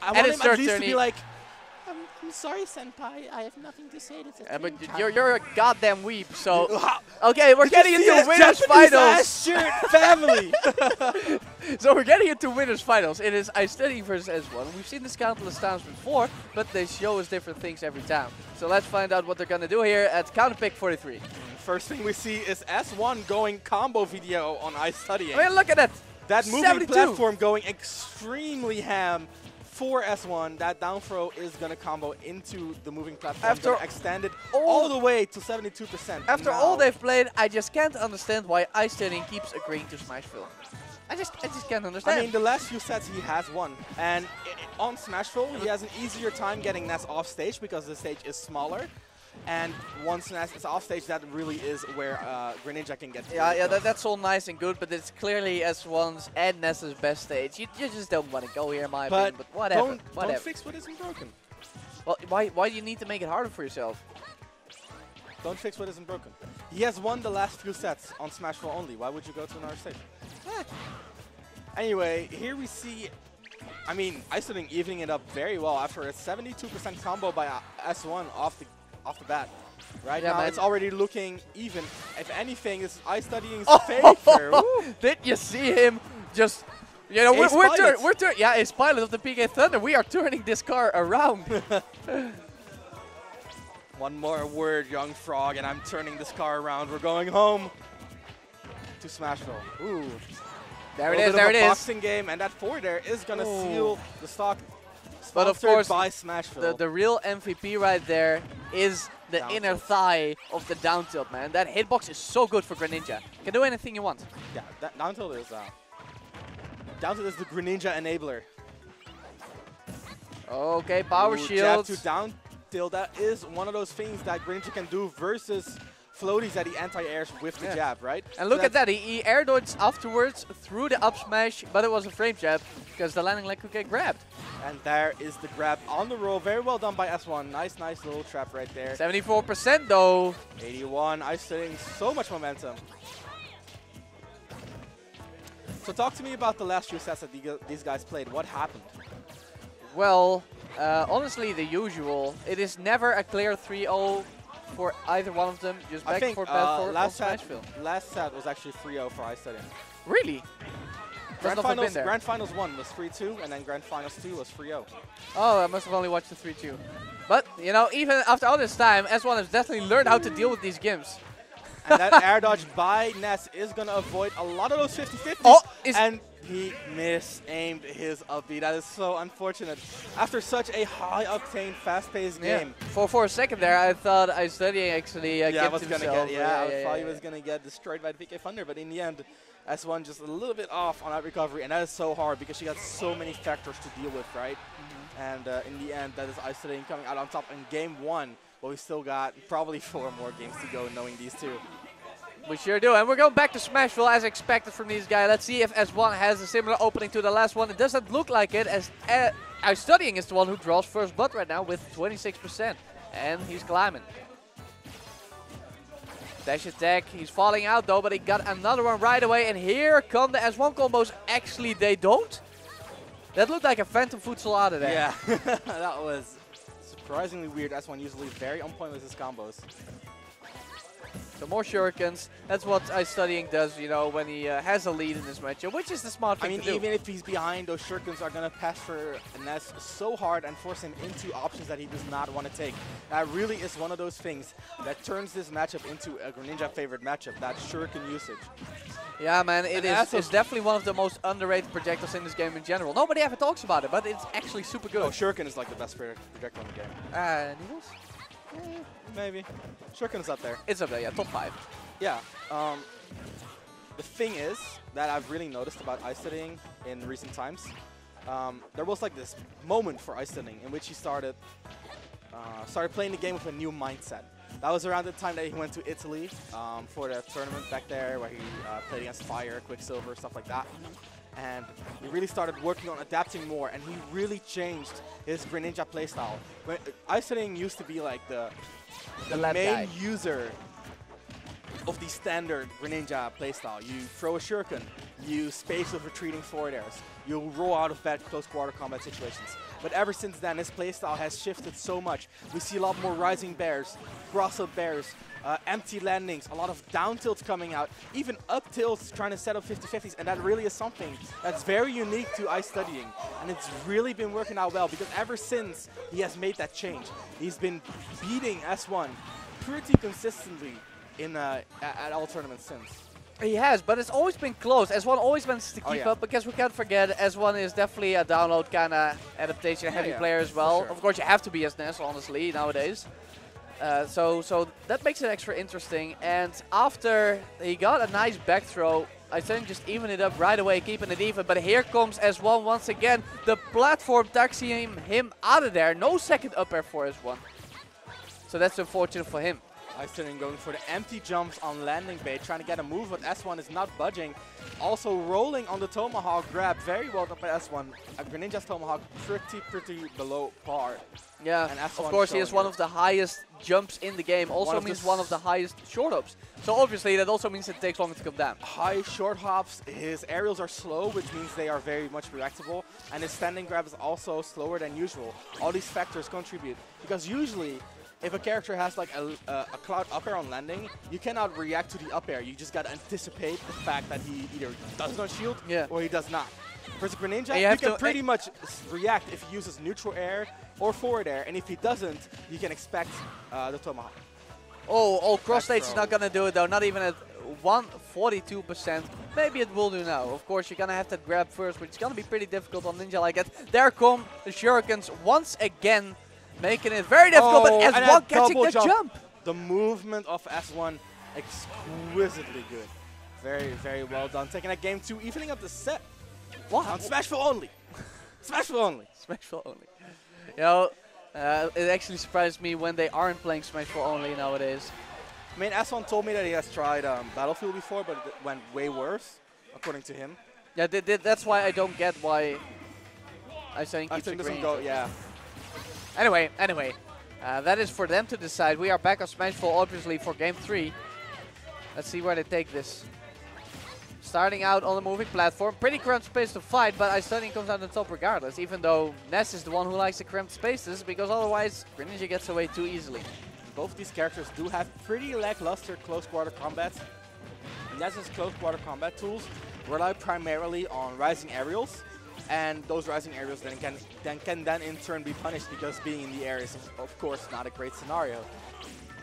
I want him at least to be like, I'm sorry, senpai. I have nothing to say. But you're a goddamn weep, so... Okay, we're getting into winners finals. Shirt family. So we're getting into winners finals. It is iStudying versus S1. We've seen this countless times before, but they show us different things every time. So let's find out what they're going to do here at Counterpick 43. First thing we see is S1 going combo video on iStudying. I mean, look at that. That moving 72. platform going extremely ham for S1. That down throw is going to combo into the moving platform. After extended all the way to 72%. After all they've played, I just can't understand why iStudying keeps agreeing to Smashville. I just can't understand. I mean, the last few sets he has won. And on Smashville, he has an easier time getting Ness off stage because the stage is smaller. And once Ness is off stage, that really is where Greninja can get to. Yeah, that's all nice and good, but it's clearly S1's and Ness's best stage. You just don't want to go here, in my opinion, but whatever. Don't fix what isn't broken. Well, why do you need to make it harder for yourself? Don't fix what isn't broken. He has won the last few sets on Smashville only. Why would you go to another stage? Anyway, here we see, I mean, iStudying evening it up very well after a 72% combo by S1 off the bat. Right now, it's already looking even. If anything, it's iStudying's favor. Did you see him just? You know, yeah, ace pilot of the PK Thunder. We are turning this car around. One more word, young frog, and I'm turning this car around. We're going home to Smashville. Ooh. There it is, there it is. Boxing game, and that forward there is going to seal the stock. But of course, by Smashville. The real MVP right there is the down inner thigh of the down tilt, man. That hitbox is so good for Greninja. Can do anything you want. Yeah, that down tilt is the Greninja enabler. Okay, power shield. Jab to down tilt. That is one of those things that Greninja can do versus floaties that he anti-airs with the jab, right? And look at that, he air dodged afterwards through the up smash, but it was a frame jab because the landing leg could get grabbed. And there is the grab on the roll. Very well done by S1. Nice little trap right there. 74% though. 81. iStudying so much momentum. So talk to me about the last few sets that these guys played. What happened? Well, honestly, the usual. It is never a clear 3-0 for either one of them. Just back for last set was actually 3-0 for iStudying. Really? Grand Finals 1 was 3-2, and then Grand Finals 2 was 3-0. Oh, I must have only watched the 3-2. But, you know, even after all this time, S1 has definitely learned how to deal with these games. And that air dodge by Ness is going to avoid a lot of those 50-50s. Oh, and he misaimed his up B. That is so unfortunate. After such a high-octane, fast-paced game. For a second there, I thought iStudying actually I thought he was going to get destroyed by the PK Thunder, but in the end, S1 just a little bit off on that recovery, and that is so hard because she got so many factors to deal with, right? And in the end, that is iStudying coming out on top in game 1, but we still got probably 4 more games to go knowing these two. We sure do, and we're going back to Smashville as expected from these guys. Let's see if S1 has a similar opening to the last one. It doesn't look like it, as iStudying is the one who draws first blood right now with 26%, and he's climbing. Dash attack, he's falling out though, but he got another one right away, and here come the S1 combos. Actually, they don't. That looked like a phantom futsal out of there. Yeah, that was surprisingly weird. S1 usually very on point with his combos. So more shurikens. That's what iStudying does, you know, when he has a lead in this matchup, which is the smart thing to do. Even if he's behind, those shurikens are going to pass for Ness so hard and force him into options that he does not want to take. That really is one of those things that turns this matchup into a Greninja favored matchup, that shuriken usage. Yeah, man, it's definitely one of the most underrated projectiles in this game in general. Nobody ever talks about it, but it's actually super good. Oh, shuriken is like the best projectile in the game. Needles? Maybe. Shuriken is up there. It's up there, yeah, top 5. Yeah. The thing is that I've really noticed about iStudying in recent times, there was like this moment for iStudying in which he started playing the game with a new mindset. That was around the time that he went to Italy for the tournament back there where he played against Fire, Quicksilver, stuff like that. And he really started working on adapting more, and he really changed his Greninja playstyle. iStudying used to be like the main user of the standard Greninja playstyle. You throw a shuriken, you space with retreating forward airs, you roll out of bad close quarter combat situations. But ever since then, his playstyle has shifted so much. We see a lot more rising bears, cross-up bears, empty landings, a lot of down tilts coming out, even up tilts trying to set up 50-50s, and that really is something that's very unique to iStudying. And it's really been working out well, because ever since he has made that change, he's been beating S1 pretty consistently in at all tournaments since. He has, but it's always been close. S1 always managed to keep up, because we can't forget S1 is definitely a download kind of adaptation-heavy player as well. Sure. Of course, you have to be as Ness, honestly, nowadays. So that makes it extra interesting. And after he got a nice back throw, I think just even it up right away, keeping it even. But here comes S1 once again. The platform taxiing him out of there. No second up air for S1. So that's unfortunate for him. iStudying going for the empty jumps on landing bait, trying to get a move, but S1 is not budging. Also rolling on the Tomahawk grab, very well done by S1. Greninja's Tomahawk pretty below par. Yeah, and S1 of course he has one of the highest jumps in the game, also means one of the highest short hops. So obviously that also means it takes longer to come down. High short hops, his aerials are slow, which means they are very much reactable, and his standing grab is also slower than usual. All these factors contribute, because usually if a character has like a cloud up air on landing, you cannot react to the up air. You just gotta anticipate the fact that he either does not shield or he does not. Versus Greninja, you can pretty much react if he uses neutral air or forward air, and if he doesn't, you can expect the Tomahawk. Oh, cross stage is not gonna do it though, not even at 142%. Maybe it will do now. Of course, you're gonna have that grab first, which is gonna be pretty difficult on Ninja like that. There come the Shurikens once again, making it very difficult, but S1 catching the jump. The movement of S1 exquisitely good. Very, very well done. Taking a game 2, evening up the set. What? On Smashville only. Smashville only. Smashville only. You know, it actually surprised me when they aren't playing Smashville only nowadays. I mean, S1 told me that he has tried Battlefield before, but it went way worse, according to him. Yeah, that's why I don't get why iStudying keeps doesn't go, yeah. Anyway, that is for them to decide. We are back on Smashville, obviously, for game 3. Let's see where they take this. Starting out on the moving platform, pretty cramped space to fight, but iStudying comes out on top regardless, even though Ness is the one who likes the cramped spaces, because otherwise Greninja gets away too easily. Both these characters do have pretty lackluster close quarter combats. Ness's close quarter combat tools rely primarily on rising aerials, and those rising aerials can in turn be punished, because being in the air is of course not a great scenario.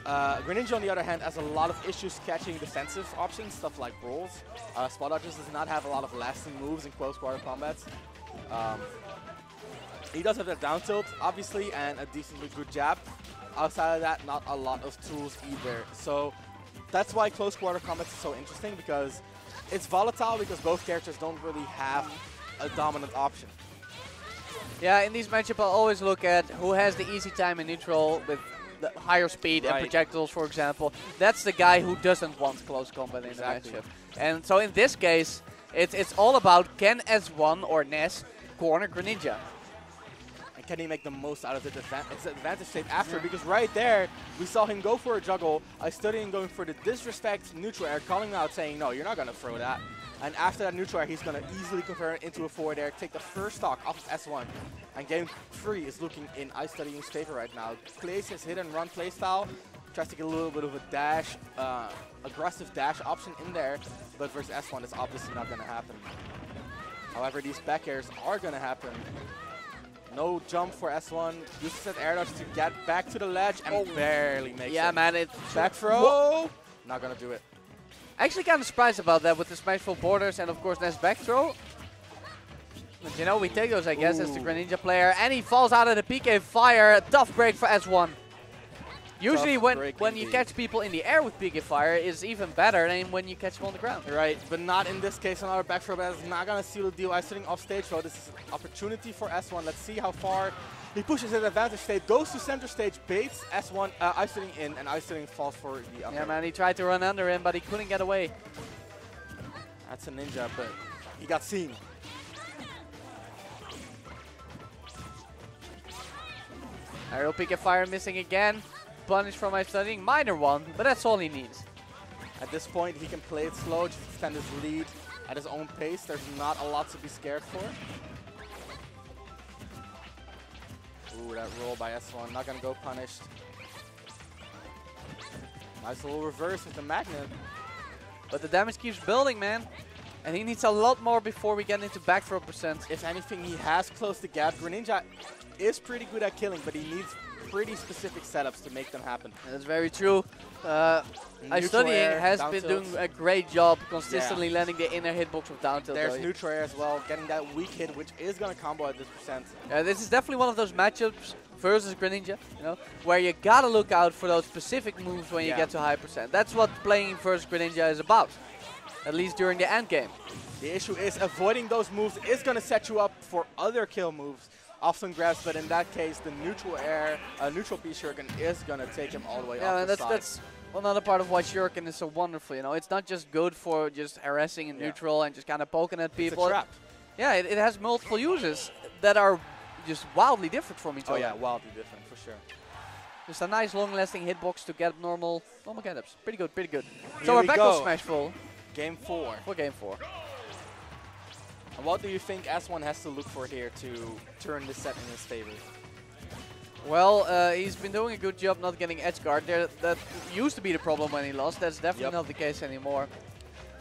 Greninja, on the other hand, has a lot of issues catching defensive options, stuff like rolls. Spot dodges does not have a lot of lasting moves in close quarter combats. He does have that down tilt, obviously, and a decently good jab. Outside of that, not a lot of tools either. So that's why close quarter combat is so interesting, because it's volatile, because both characters don't really have a dominant option. Yeah, in these matchups, I'll always look at who has the easy time in neutral with the higher speed and projectiles, for example. That's the guy who doesn't want close combat in the matchup. And so in this case, it's all about, can S1 or Ness corner Greninja? And can he make the most out of the advantage state after? Because right there, we saw him go for a juggle. iStudying going for the disrespect neutral air, calling him out, saying, no, you're not going to throw that. And after that neutral air, he's going to easily convert it into a forward air, take the first stock off of S1. And game 3 is looking in iStudying's favor right now. Plays his hit and run playstyle, tries to get a little bit of a dash, aggressive dash option in there, but versus S1 it's obviously not going to happen. However, these back airs are going to happen. No jump for S1, uses that air dodge to get back to the ledge and barely makes it. Yeah, man, it's back throw, not going to do it. Actually kind of surprised about that with the Smashville borders and of course Ness back throw. But you know, we take those, I guess, as the Greninja player. And he falls out of the PK Fire. Tough break for S1. Usually when you catch people in the air with PK Fire, it's even better than when you catch them on the ground. Right, but not in this case. Another back throw, but that's not going to seal the deal. iStudying off stage, so this is an opportunity for S1. Let's see how far he pushes his advantage state, goes to center stage, baits S1, iStudying in, and iStudying falls for the up. Yeah, man, he tried to run under him, but he couldn't get away. That's a ninja, but he got seen. Aerial PK Fire missing again. Punish from iStudying, minor one, but that's all he needs. At this point, he can play it slow, just extend his lead at his own pace. There's not a lot to be scared for. Ooh, that roll by S1, not gonna go punished. Nice little reverse with the magnet. But the damage keeps building, man. And he needs a lot more before we get into back throw percent. If anything, he has closed the gap. Greninja is pretty good at killing, but he needs pretty specific setups to make them happen. That's very true. iStudying has been doing a great job consistently landing the inner hitbox with down tilt. There's neutral air as well, getting that weak hit, which is going to combo at this percent. This is definitely one of those matchups versus Greninja, you know, where you gotta look out for those specific moves when you get to high percent. That's what playing versus Greninja is about, at least during the end game. The issue is avoiding those moves is going to set you up for other kill moves, often grabs, but in that case, the neutral air, neutral B shuriken is going to take him all the way off the side. That's another part of why shuriken is so wonderful, you know. It's not just good for just harassing in neutral and just kind of poking at people. It's a trap. Yeah, it has multiple uses that are just wildly different from each other. Oh yeah, wildly different, for sure. Just a nice long-lasting hitbox to get normal get-ups. Pretty good, pretty good. Here So we're we back go. on Smashful. Game 4. For game 4. And what do you think S1 has to look for here to turn this set in his favor? Well, he's been doing a good job not getting edge guard. That used to be the problem when he lost. That's definitely not the case anymore.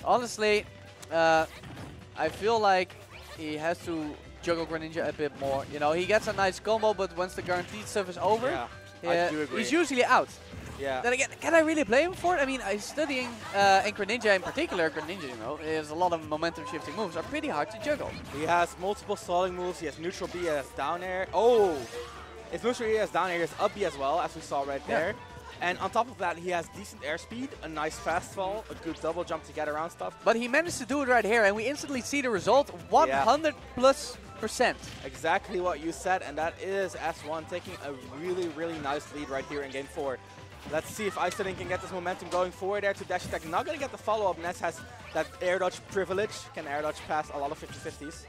Honestly, I feel like he has to juggle Greninja a bit more. You know, he gets a nice combo, but once the guaranteed stuff is over, I do agree. he's usually out. Yeah. Then again, can I really blame him for it? I mean, iStudying and Greninja in particular, Greninja, you know, is a lot of momentum shifting moves are pretty hard to juggle. He has multiple stalling moves. He has neutral B, he has down air. Oh! His neutral B has down air, he has up B as well, as we saw right there. And on top of that, he has decent airspeed, a nice fast fall, a good double jump to get around stuff. But he managed to do it right here, and we instantly see the result, 100+%. Exactly what you said, and that is S1 taking a really, really nice lead right here in game 4. Let's see if iStudying can get this momentum going forward there to dash attack. Not going to get the follow-up. Ness has that air dodge privilege, can air dodge past a lot of 50-50s.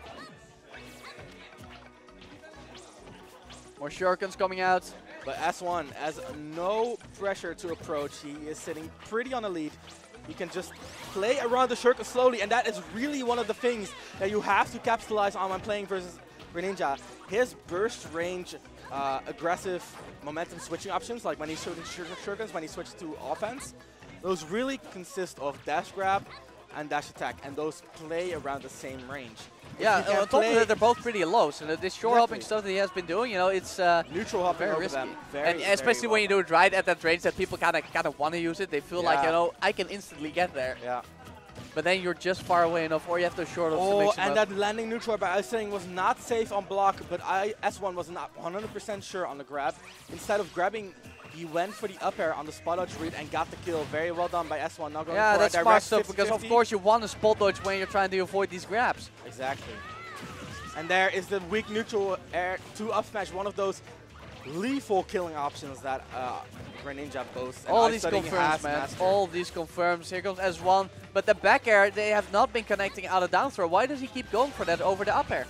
More shurikens coming out. But S1 has no pressure to approach. He is sitting pretty on a lead. He can just play around the shuriken slowly, and that is really one of the things that you have to capitalize on when playing versus Greninja. His burst range, aggressive momentum switching options, like when he's shooting shurikens, when he switches to offense, those really consist of dash grab and dash attack, and those play around the same range. Yeah, on top of that, they're both pretty low. So this shore hopping stuff that he has been doing, you know, it's neutral hopping very over risky. them. And especially when you do it right at that range that people kind of want to use it. They feel like, you know, I can instantly get there. Yeah. But then you're just far away enough, or you have to short hops to mix them and up. that landing neutral by iStudying was not safe on block, but S1 was not 100% sure on the grab. Instead of grabbing, he went for the up air on the spot dodge read and got the kill. Very well done by S1. Now going for that's a smart direct stuff, 50-50. because of course you want to spot dodge when you're trying to avoid these grabs. Exactly. And there is the weak neutral air to up smash, one of those lethal killing options that Greninja boasts. All these confirms, man. mastered. All these confirms. Here comes S1. But the back air, they have not been connecting out of down throw. Why does he keep going for that over the up air?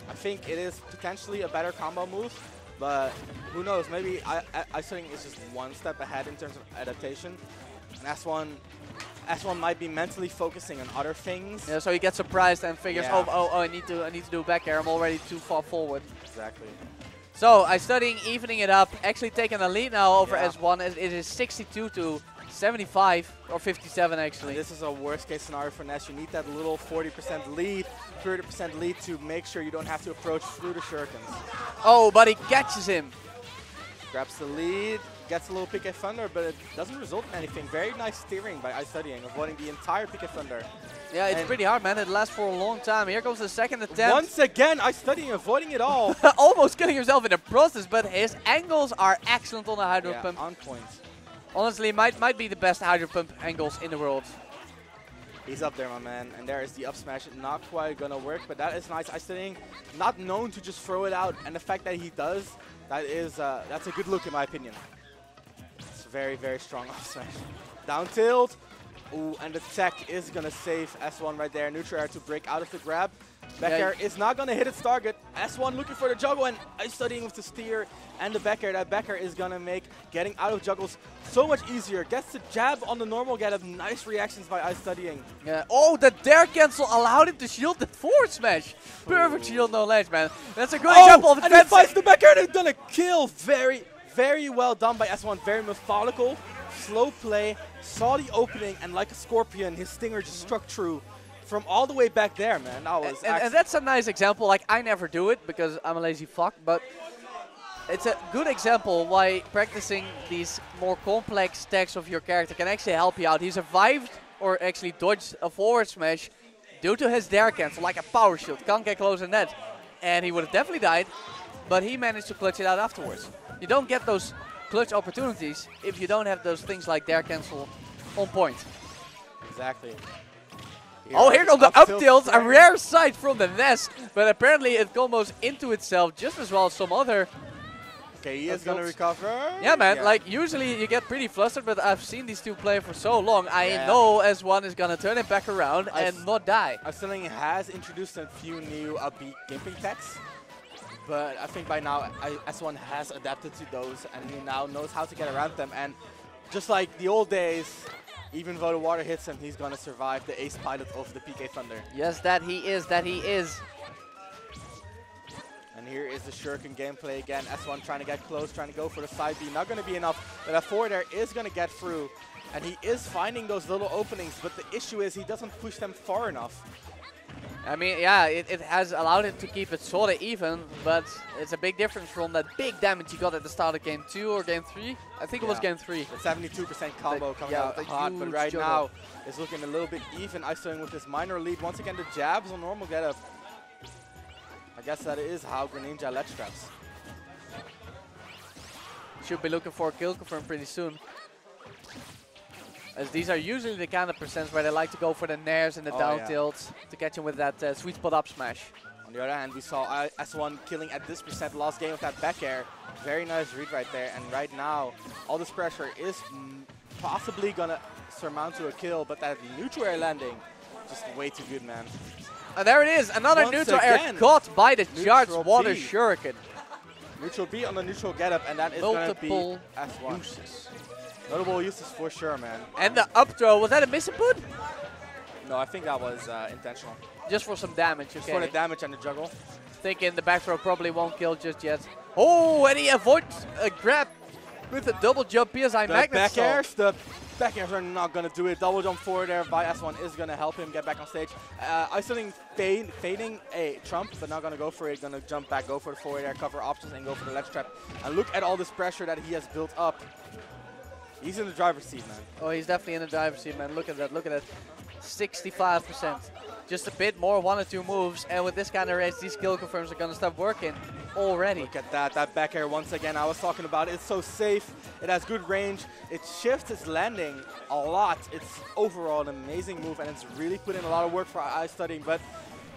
I think it is potentially a better combo move, but who knows? Maybe iStudying is just one step ahead in terms of adaptation. And S1 might be mentally focusing on other things. Yeah, so he gets surprised and figures, oh, I need to do back air. I'm already too far forward. Exactly. So iStudying evening it up, actually taking a lead now over S1. It is 62 to 75 or 57 actually. This is a worst case scenario for Ness. You need that little 40% lead, 30% lead to make sure you don't have to approach through the shurikens. Oh, but he catches him. Grabs the lead, gets a little PK Thunder, but it doesn't result in anything. Very nice steering by iStudying, avoiding the entire PK Thunder. Yeah, it's pretty hard, man. It lasts for a long time. Here comes the second attempt. Once again, iStudying, avoiding it all. Almost killing himself in the process, but his angles are excellent on the Hydro Pump. On point. Honestly, might be the best Hydro Pump angles in the world. He's up there, my man. And there is the up smash. Not quite going to work, but that is nice. iStudying, not known to just throw it out. And the fact that he does, that's a good look in my opinion. It's a very, very strong up smash. Down tilt. Ooh, and the tech is going to save S1 right there. Neutral air to break out of the grab. Back air is not going to hit its target. S1 looking for the juggle, and iStudying with the steer and the back air. That back air is going to make getting out of juggles so much easier. Gets the jab on the normal get up. Nice reactions by iStudying. Yeah. Oh, the dare cancel allowed him to shield the forward smash. Perfect shield, no ledge, man. That's a good example of and he fights the back air, and it's going to kill. Very, very well done by S1. Very methodical, slow play. Saw the opening, and like a scorpion, his stinger just struck true. From all the way back there, man. That was and that's a nice example. Like, I never do it because I'm a lazy fuck, but it's a good example why practicing these more complex stacks of your character can actually help you out. He survived, or actually dodged, a forward smash due to his dare cancel, like a power shield. Can't get close in that. And he would have definitely died, but he managed to clutch it out afterwards. You don't get those clutch opportunities if you don't have those things like dare cancel on point. Exactly. Here comes the up tilt, a rare sight from the Ness, but apparently it combos into itself just as well as some other. Okay, he is going to recover. Yeah, man, like usually you get pretty flustered, but I've seen these two play for so long. I know S1 is going to turn it back around and not die. iStudying has introduced a few new upbeat gimping techs, but I think by now S1 has adapted to those, and he now knows how to get around them. And just like the old days, even though the water hits him, he's going to survive the ace pilot of the PK Thunder. Yes, that he is, that he is. And here is the shuriken gameplay again. S1 trying to get close, trying to go for the side B. Not going to be enough, but that forward air is going to get through. And he is finding those little openings, but the issue is he doesn't push them far enough. I mean, yeah, it has allowed him to keep it sort of even, but it's a big difference from that big damage he got at the start of Game 2 or Game 3. I think it was Game 3. The 72% combo coming out hot, but right now it's looking a little bit even. iStudying with this minor lead. Once again, the jabs on normal getup. I guess that is how Greninja ledge traps. Should be looking for a kill confirm pretty soon. As these are usually the kind of percents where they like to go for the nairs and the down tilts to catch him with that sweet spot up smash. On the other hand, we saw S1 killing at this percent last game with that back air. Very nice read right there. And right now, all this pressure is possibly going to surmount to a kill, but that neutral air landing, just way too good, man. And there it is, another neutral air caught by the charged water shuriken. Neutral B on the neutral getup, and that is going to be S1. Uses. Notable uses for sure, man. And the up throw, was that a misinput? No, I think that was intentional. Just for some damage, okay. Just for the damage and the juggle. Thinking the back throw probably won't kill just yet. Oh, and he avoids a grab with a double jump PSI magnet. The back airs are not going to do it. Double jump forward there by S1 is going to help him get back on stage. iStudying fading a trump, but not going to go for it. Going to jump back, go for the forward air, cover options, and go for the ledge trap. And look at all this pressure that he has built up. He's in the driver's seat, man. Oh, he's definitely in the driver's seat, man. Look at that, look at that. 65%. Just a bit more, 1 or 2 moves, and with this kind of race, these kill confirms are going to start working already. Look at that back air once again. I was talking about it. It's so safe. It has good range. It shifts its landing a lot. It's overall an amazing move, and it's really put in a lot of work for iStudying, but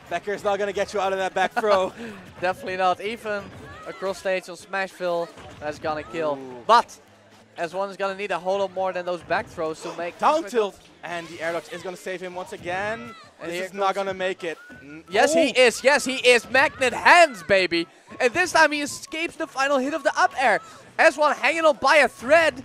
back air is not going to get you out of that back throw. Definitely not. Even across stage on Smashville, that's going to kill. Ooh. But S1 is going to need a whole lot more than those back throws to make down tilt, and the air dodge is going to save him once again. And he's not going to make it. Yes, he is. Yes, he is. Magnet hands, baby. And this time he escapes the final hit of the up air. S1 hanging on by a thread,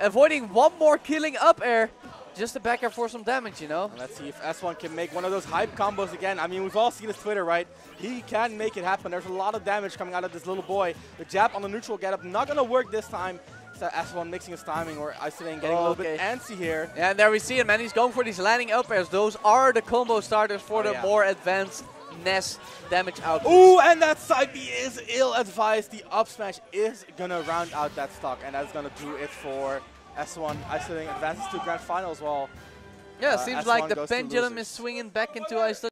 avoiding one more killing up air. Just to back air for some damage, you know. And let's see if S1 can make one of those hype combos again. I mean, we've all seen his Twitter, right? He can make it happen. There's a lot of damage coming out of this little boy. The jab on the neutral getup, not going to work this time. So S1 mixing his timing, or iStudying getting a little bit antsy here. Yeah, and there we see it, man. He's going for these landing up airs. Those are the combo starters for the more advanced Ness damage output. Ooh, and that side B is ill-advised. The up smash is going to round out that stock, and that's going to do it for S1. iStudying advances to grand final as well. Yeah, seems like the pendulum is swinging back into iStudying.